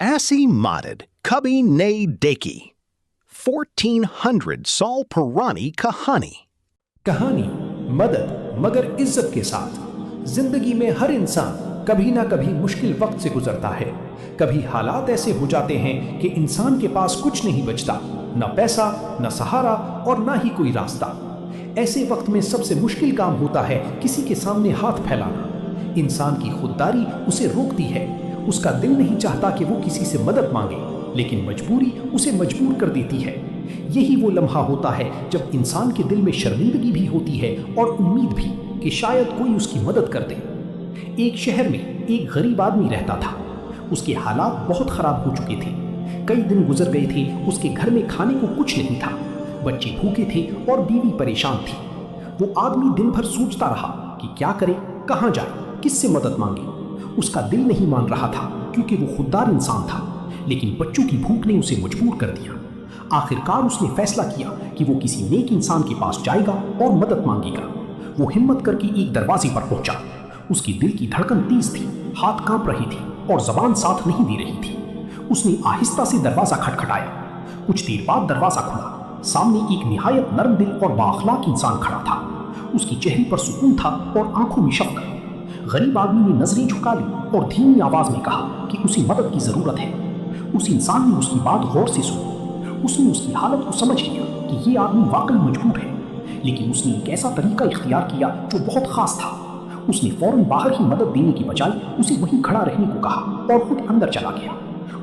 Asimatid Cubby Nay Deki 1400 Saul Purani Kahani. کہانی مدد مگر عزت کے ساتھ۔ زندگی میں ہر انسان کبھی نہ کبھی مشکل وقت سے گزرتا ہے۔ کبھی حالات ایسے ہو جاتے ہیں کہ انسان کے پاس کچھ نہیں بچتا، نہ پیسہ، نہ سہارا اور نہ ہی کوئی راستہ۔ ایسے وقت میں سب سے مشکل کام ہوتا ہے کسی کے سامنے ہاتھ پھیلانا۔ انسان کی خودداری اسے روکتی ہے۔ اس کا دل نہیں چاہتا کہ وہ کسی سے مدد مانگے، لیکن مجبوری اسے مجبور کر دیتی ہے۔ یہی وہ لمحہ ہوتا ہے جب انسان کے دل میں شرمندگی بھی ہوتی ہے اور امید بھی کہ شاید کوئی اس کی مدد کر دے۔ ایک شہر میں ایک غریب آدمی رہتا تھا۔ اس کے حالات بہت خراب ہو چکے تھے۔ کئی دن گزر گئے تھے، اس کے گھر میں کھانے کو کچھ نہیں تھا۔ بچے بھوکے تھے اور بیوی پریشان تھی۔ وہ آدمی دن بھر سوچتا رہا کہ کیا کرے، کہاں جائے، کس سے مدد مانگے۔ اس کا دل نہیں مان رہا تھا کیونکہ وہ خوددار انسان تھا، لیکن بچوں کی بھوک نے اسے مجبور کر دیا۔ آخرکار اس نے فیصلہ کیا کہ وہ کسی نیک انسان کے پاس جائے گا اور مدد مانگے گا۔ وہ ہمت کر کے ایک دروازے پر پہنچا۔ اس کی دل کی دھڑکن تیز تھی، ہاتھ کانپ رہی تھی اور زبان ساتھ نہیں دے رہی تھی۔ اس نے آہستہ سے دروازہ کھٹکھٹایا۔ کچھ دیر بعد دروازہ کھلا۔ سامنے ایک نہایت نرم دل اور بااخلاق انسان کھڑا تھا۔ اس کی چہرے پر سکون تھا اور آنکھوں میں شفقت۔ غریب آدمی نے نظریں جھکا لی اور دھیمی آواز میں کہا کہ اسے مدد کی ضرورت ہے۔ اس انسان نے اس کی بات غور سے سنی۔ اس نے اس کی حالت کو سمجھ لیا کہ یہ آدمی واقعی مجبور ہے، لیکن اس نے ایک ایسا طریقہ اختیار کیا جو بہت خاص تھا۔ اس نے فوراً باہر ہی مدد دینے کی بجائے اسے وہیں کھڑا رہنے کو کہا اور خود اندر چلا گیا۔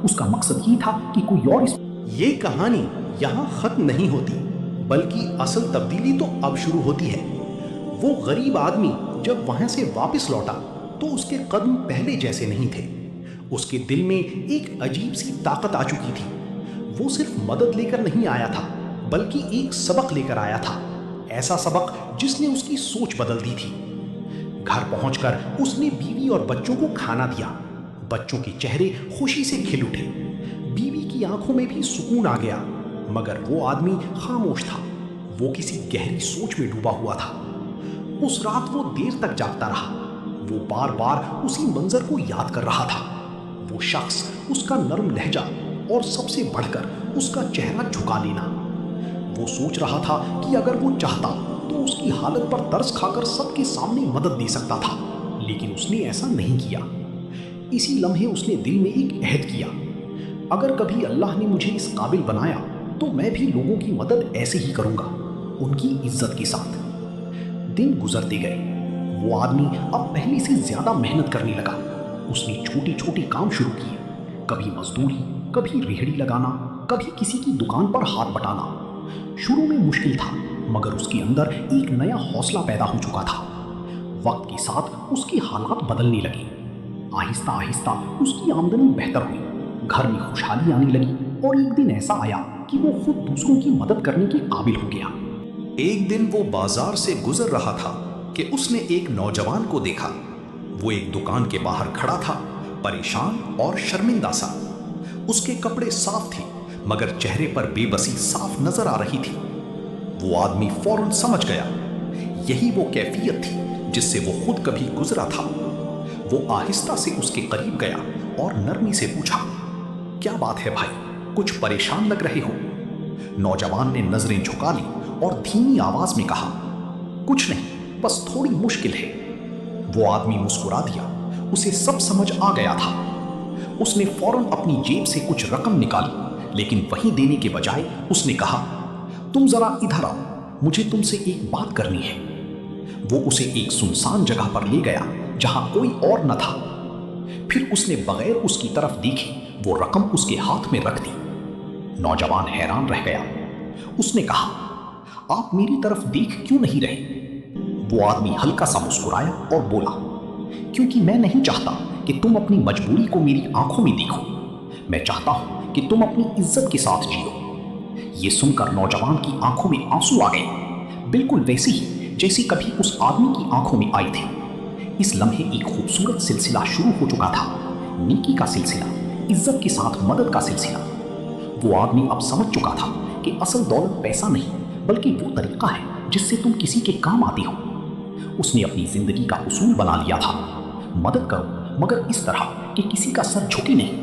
اس کا مقصد یہ تھا کہ کوئی اور یہ کہانی یہاں ختم نہیں ہوتی، بلکہ اصل تبدیلی تو اب شروع ہوتی ہے۔ وہ غریب آدمی جب وہاں سے واپس لوٹا تو اس کے قدم پہلے جیسے نہیں تھے۔ اس کے دل میں ایک عجیب سی طاقت آ چکی تھی۔ وہ صرف مدد لے کر نہیں آیا تھا، بلکہ ایک سبق لے کر آیا تھا، ایسا سبق جس نے اس کی سوچ بدل دی تھی۔ گھر پہنچ کر اس نے بیوی اور بچوں کو کھانا دیا۔ بچوں کے چہرے خوشی سے کھل اٹھے، بیوی کی آنکھوں میں بھی سکون آ گیا، مگر وہ آدمی خاموش تھا۔ وہ کسی گہری سوچ میں ڈوبا ہوا تھا۔ اس رات وہ دیر تک جاگتا رہا۔ وہ بار بار اسی منظر کو یاد کر رہا تھا، وہ شخص، اس کا نرم لہجہ اور سب سے بڑھ کر اس کا چہرہ جھکا لینا۔ وہ سوچ رہا تھا کہ اگر وہ چاہتا تو اس کی حالت پر ترس کھا کر سب کے سامنے مدد دے سکتا تھا، لیکن اس نے ایسا نہیں کیا۔ اسی لمحے اس نے دل میں ایک عہد کیا، اگر کبھی اللہ نے مجھے اس قابل بنایا تو میں بھی لوگوں کی مدد ایسے ہی کروں گا، ان کی عزت کے ساتھ۔ دن گزرتے گئے۔ وہ آدمی اب پہلے سے زیادہ محنت کرنے لگا۔ اس نے چھوٹے چھوٹے کام شروع کیے، کبھی مزدوری، کبھی ریہڑی لگانا، کبھی کسی کی دکان پر ہاتھ بٹانا۔ شروع میں مشکل تھا، مگر اس کے اندر ایک نیا حوصلہ پیدا ہو چکا تھا۔ وقت کے ساتھ اس کے حالات بدلنے لگے۔ آہستہ آہستہ اس کی آمدنی بہتر ہوئی، گھر میں خوشحالی آنے لگی، اور ایک دن ایسا آیا کہ وہ خود دوسروں کی مدد کرنے کے قابل ہو گیا۔ ایک دن وہ بازار سے گزر رہا تھا کہ اس نے ایک نوجوان کو دیکھا۔ وہ ایک دکان کے باہر کھڑا تھا، پریشان اور شرمندہ سا۔ اس کے کپڑے صاف تھے، مگر چہرے پر بے بسی صاف نظر آ رہی تھی۔ وہ آدمی فوراً سمجھ گیا، یہی وہ کیفیت تھی جس سے وہ خود کبھی گزرا تھا۔ وہ آہستہ سے اس کے قریب گیا اور نرمی سے پوچھا، کیا بات ہے بھائی، کچھ پریشان لگ رہے ہو؟ نوجوان نے نظریں جھکا لی اور دھیمی آواز میں کہا، کچھ نہیں، بس تھوڑی مشکل ہے۔ وہ آدمی مسکرا دیا، اسے سب سمجھ آ گیا تھا۔ اس نے فوراً اپنی جیب سے کچھ رقم نکالی، لیکن وہیں دینے کے بجائے اس نے کہا، تم ذرا ادھر آؤ، مجھے تم سے ایک بات کرنی ہے۔ وہ اسے ایک سنسان جگہ پر لے گیا جہاں کوئی اور نہ تھا۔ پھر اس نے بغیر اس کی طرف دیکھے وہ رقم اس کے ہاتھ میں رکھ دی۔ نوجوان حیران رہ گیا۔ اس نے کہا، آپ میری طرف دیکھ کیوں نہیں رہے؟ وہ آدمی ہلکا سا مسکرایا اور بولا، کیونکہ میں نہیں چاہتا کہ تم اپنی مجبوری کو میری آنکھوں میں دیکھو، میں چاہتا ہوں کہ تم اپنی عزت کے ساتھ جیو۔ یہ سن کر نوجوان کی آنکھوں میں آنسو آ گئے، بالکل ویسے ہی جیسے کبھی اس آدمی کی آنکھوں میں آئی تھی۔ اس لمحے ایک خوبصورت سلسلہ شروع ہو چکا تھا، نیکی کا سلسلہ، عزت کے ساتھ مدد کا سلسلہ۔ وہ آدمی اب سمجھ چکا تھا کہ اصل دولت پیسہ نہیں، بلکہ وہ طریقہ ہے جس سے تم کسی کے کام آتے ہو۔ اس نے اپنی زندگی کا اصول بنا لیا تھا، مدد کرو مگر اس طرح کہ کسی کا سر جھکے نہیں،